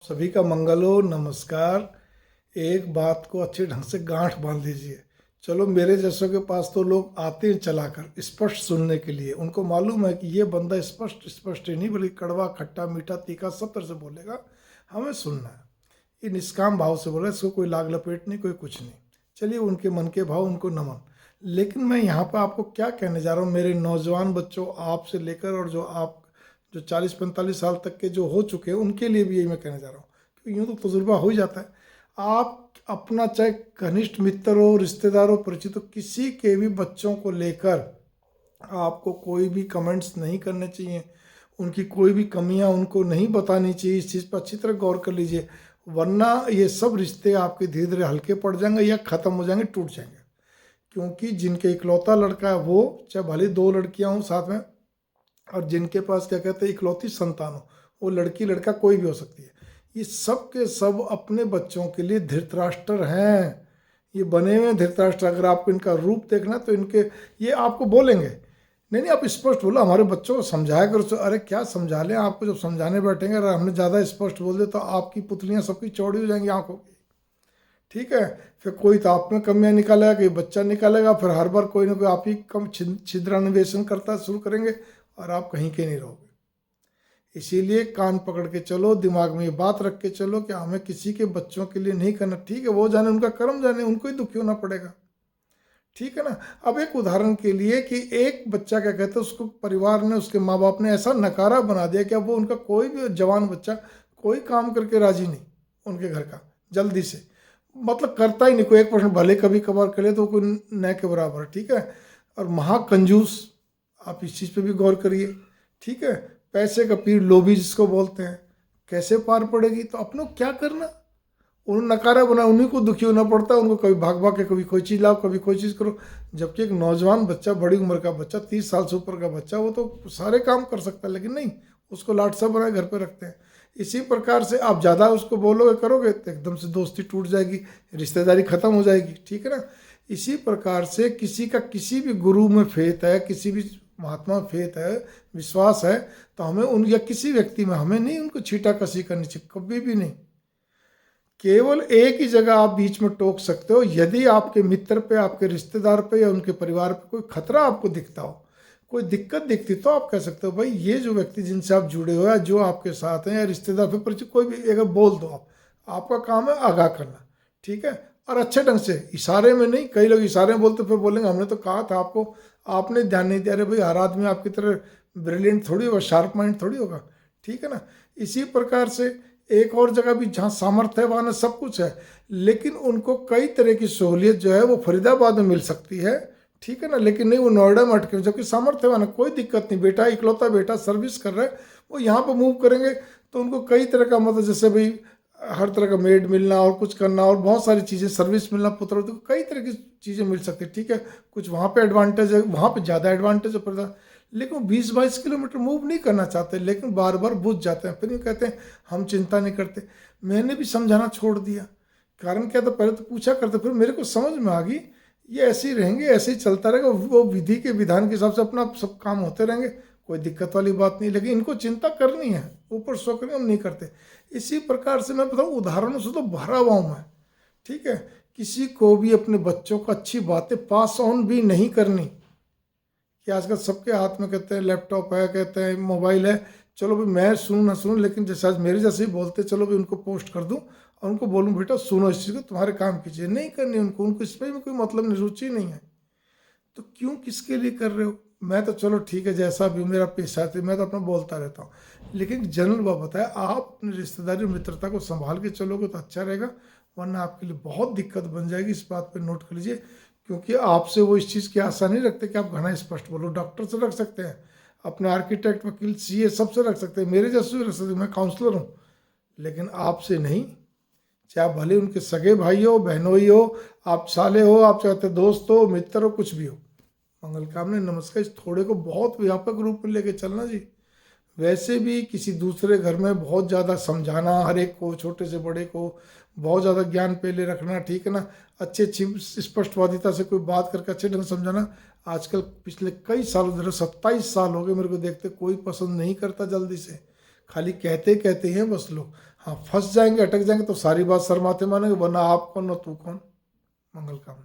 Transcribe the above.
सभी का मंगल हो। नमस्कार। एक बात को अच्छे ढंग से गांठ बांध लीजिए। चलो, मेरे जैसों के पास तो लोग आते हैं चलाकर स्पष्ट सुनने के लिए। उनको मालूम है कि ये बंदा स्पष्ट स्पष्ट ही नहीं बल्कि कड़वा खट्टा मीठा तीखा सब तरह से बोलेगा, हमें सुनना है। ये निष्काम भाव से बोला, इसको कोई लाग लपेट नहीं, कोई कुछ नहीं। चलिए, उनके मन के भाव, उनको नमन। लेकिन मैं यहाँ पर आपको क्या कहने जा रहा हूँ, मेरे नौजवान बच्चों, आपसे लेकर और जो 40-45 साल तक के जो हो चुके हैं उनके लिए भी यही मैं कहने जा रहा हूँ, क्योंकि यूँ तो तजुर्बा हो ही जाता है। आप अपना चाहे घनिष्ठ मित्र हो, रिश्तेदार हो, परिचित हो, किसी के भी बच्चों को लेकर आपको कोई भी कमेंट्स नहीं करने चाहिए। उनकी कोई भी कमियां उनको नहीं बतानी चाहिए। इस चीज़ पर अच्छी तरह गौर कर लीजिए, वरना ये सब रिश्ते आपके धीरे धीरे हल्के पड़ जाएंगे या ख़त्म हो जाएंगे, टूट जाएंगे। क्योंकि जिनके इकलौता लड़का है वो, चाहे भले 2 लड़कियां हों साथ में, और जिनके पास क्या कहते हैं इकलौती संतान हो, वो लड़की लड़का कोई भी हो सकती है, ये सब के सब अपने बच्चों के लिए धृतराष्ट्र हैं। ये बने हुए धृतराष्ट्र। अगर आपको इनका रूप देखना तो इनके, ये आपको बोलेंगे, नहीं नहीं आप स्पष्ट बोलो, हमारे बच्चों को समझाया करो। तो अरे क्या समझा लें आपको, जब समझाने बैठेंगे अगर हमने ज़्यादा स्पष्ट बोल दिया तो आपकी पुतलियाँ सबकी चौड़ी हो जाएंगी आँखों की। ठीक है, फिर कोई तो आप में कमियां निकालेगा, कोई बच्चा निकालेगा, फिर हर बार कोई ना कोई आप ही कम छिद्रान्वेषण करता शुरू करेंगे और आप कहीं के नहीं रहोगे। इसीलिए कान पकड़ के चलो, दिमाग में ये बात रख के चलो कि हमें किसी के बच्चों के लिए नहीं करना। ठीक है, वो जाने, उनका कर्म जाने, उनको ही दुखी होना पड़ेगा। ठीक है ना। अब एक उदाहरण के लिए कि एक बच्चा क्या कहते हैं, उसको परिवार ने, उसके माँ बाप ने ऐसा नकारा बना दिया कि अब वो, उनका कोई भी जवान बच्चा कोई काम करके राजी नहीं उनके घर का, जल्दी से, मतलब करता ही नहीं। कोई 1% भले कभी कभार करे तो कोई न के बराबर। ठीक है, और महाकंजूस, आप इस चीज़ पे भी गौर करिए। ठीक है, पैसे का पीर, लोभी जिसको बोलते हैं, कैसे पार पड़ेगी। तो अपनों क्या करना, उन्होंने नकारा बना, उन्हीं को दुखी होना पड़ता है। उनको कभी भाग भाग के कभी कोई चीज़ लाओ, कभी कोई चीज़ करो। जबकि एक नौजवान बच्चा, बड़ी उम्र का बच्चा, 30 साल से ऊपर का बच्चा, वो तो सारे काम कर सकता है, लेकिन नहीं, उसको लाट सा बना घर पे रखते हैं। इसी प्रकार से आप ज़्यादा उसको बोलोगे करोगे तो एकदम से दोस्ती टूट जाएगी, रिश्तेदारी खत्म हो जाएगी। ठीक है ना। इसी प्रकार से किसी का किसी भी गुरु में फेथ है, किसी भी महात्मा में फेथ है, विश्वास है, तो हमें उन, या किसी व्यक्ति में, हमें नहीं उनको छीटा कसी करनी चाहिए, कभी भी नहीं। केवल एक ही जगह आप बीच में टोक सकते हो, यदि आपके मित्र पे, आपके रिश्तेदार पे या उनके परिवार पे कोई खतरा आपको दिखता हो, कोई दिक्कत दिखती, तो आप कह सकते हो भाई ये जो व्यक्ति जिनसे आप जुड़े हो या जो आपके साथ हैं या रिश्तेदार पे परिचित, कोई भी अगर बोल दो आप, आपका काम है आगाह करना। ठीक है, और अच्छे ढंग से, इशारे में नहीं। कई लोग इशारे में बोलते फिर बोलेंगे हमने तो कहा था आपको, आपने ध्यान नहीं दिया। अरे भाई, हर आदमी आपकी तरह ब्रिलियंट थोड़ी होगा, शार्प माइंड थोड़ी होगा। ठीक है ना। इसी प्रकार से एक और जगह भी जहाँ सामर्थ्य है वहाँ सब कुछ है, लेकिन उनको कई तरह की सहूलियत जो है वो फरीदाबाद में मिल सकती है। ठीक है ना, लेकिन नहीं, वो नोएडा में अटके, जबकि सामर्थ्य वाला कोई दिक्कत नहीं, बेटा इकलौता बेटा सर्विस कर रहा है, वो यहाँ पर मूव करेंगे तो उनको कई तरह का, मतलब जैसे भाई हर तरह का मेड मिलना और कुछ करना और बहुत सारी चीज़ें, सर्विस मिलना, पुत्र, तो कई तरह की चीज़ें मिल सकती है। ठीक है, कुछ वहाँ पे एडवांटेज है, वहाँ पे ज़्यादा एडवांटेज है पड़ता, लेकिन 20-22 किलोमीटर मूव नहीं करना चाहते, लेकिन बार बार बुझ जाते हैं। फिर ये कहते हैं हम चिंता नहीं करते। मैंने भी समझाना छोड़ दिया। कारण क्या था, पहले तो पूछा करते, फिर मेरे को समझ में आ गई ये ऐसे ही रहेंगे, ऐसे ही चलता रहेगा, वो विधि के विधान के हिसाब से अपना सब काम होते रहेंगे, कोई दिक्कत वाली बात नहीं। लेकिन इनको चिंता करनी है, ऊपर सो करें, हम नहीं करते। इसी प्रकार से मैं बताऊँ, उदाहरणों से तो भरा हुआ हूँ मैं। ठीक है, किसी को भी अपने बच्चों को अच्छी बातें पास ऑन भी नहीं करनी। कि आजकल सबके हाथ में कहते हैं लैपटॉप है, कहते हैं मोबाइल है, चलो भाई मैं सुनूँ ना सुनूँ, लेकिन जैसे आज मेरे जैसे ही बोलते, चलो भाई उनको पोस्ट कर दूँ और उनको बोलूँ बेटा सुनो इस चीज़ को, तुम्हारे काम की चीज़ नहीं करनी उनको इसमें भी कोई मतलब नहीं, रुचि नहीं है। तो क्यों, किसके लिए कर रहे हो। मैं तो चलो ठीक है, जैसा भी मेरा पेशा है, मैं तो अपना बोलता रहता हूँ, लेकिन जनरल बात बताए, आप अपनी रिश्तेदारी और मित्रता को संभाल के चलोगे तो अच्छा रहेगा, वरना आपके लिए बहुत दिक्कत बन जाएगी। इस बात पर नोट कर लीजिए, क्योंकि आपसे वो इस चीज़ की आशा नहीं रखते कि आप घना स्पष्ट बोलो। डॉक्टर से रख सकते हैं, अपने आर्किटेक्ट, वकील, सीए सबसे रख सकते हैं, मेरे जैसे भी रख सकते हैं, मैं काउंसलर हूँ, लेकिन आपसे नहीं। चाहे भले उनके सगे भाई हो, बहनों ही हो, आप साले हो, आप चाहते दोस्त हो, मित्र हो, कुछ भी हो। मंगल कामना, नमस्कार। इस थोड़े को बहुत व्यापक रूप में लेके चलना जी। वैसे भी किसी दूसरे घर में बहुत ज़्यादा समझाना, हर एक को, छोटे से बड़े को, बहुत ज़्यादा ज्ञान पहले रखना। ठीक है ना, अच्छी स्पष्टवादिता से कोई बात करके अच्छे ढंग से समझाना। आजकल पिछले कई सालों से, 27 साल हो गए मेरे को देखते, कोई पसंद नहीं करता जल्दी से, खाली कहते कहते हैं बस लोग। हाँ, फंस जाएंगे, अटक जाएंगे तो सारी बात सर माथे मानेंगे, वरना आप कौन और तू कौन। मंगल कामना।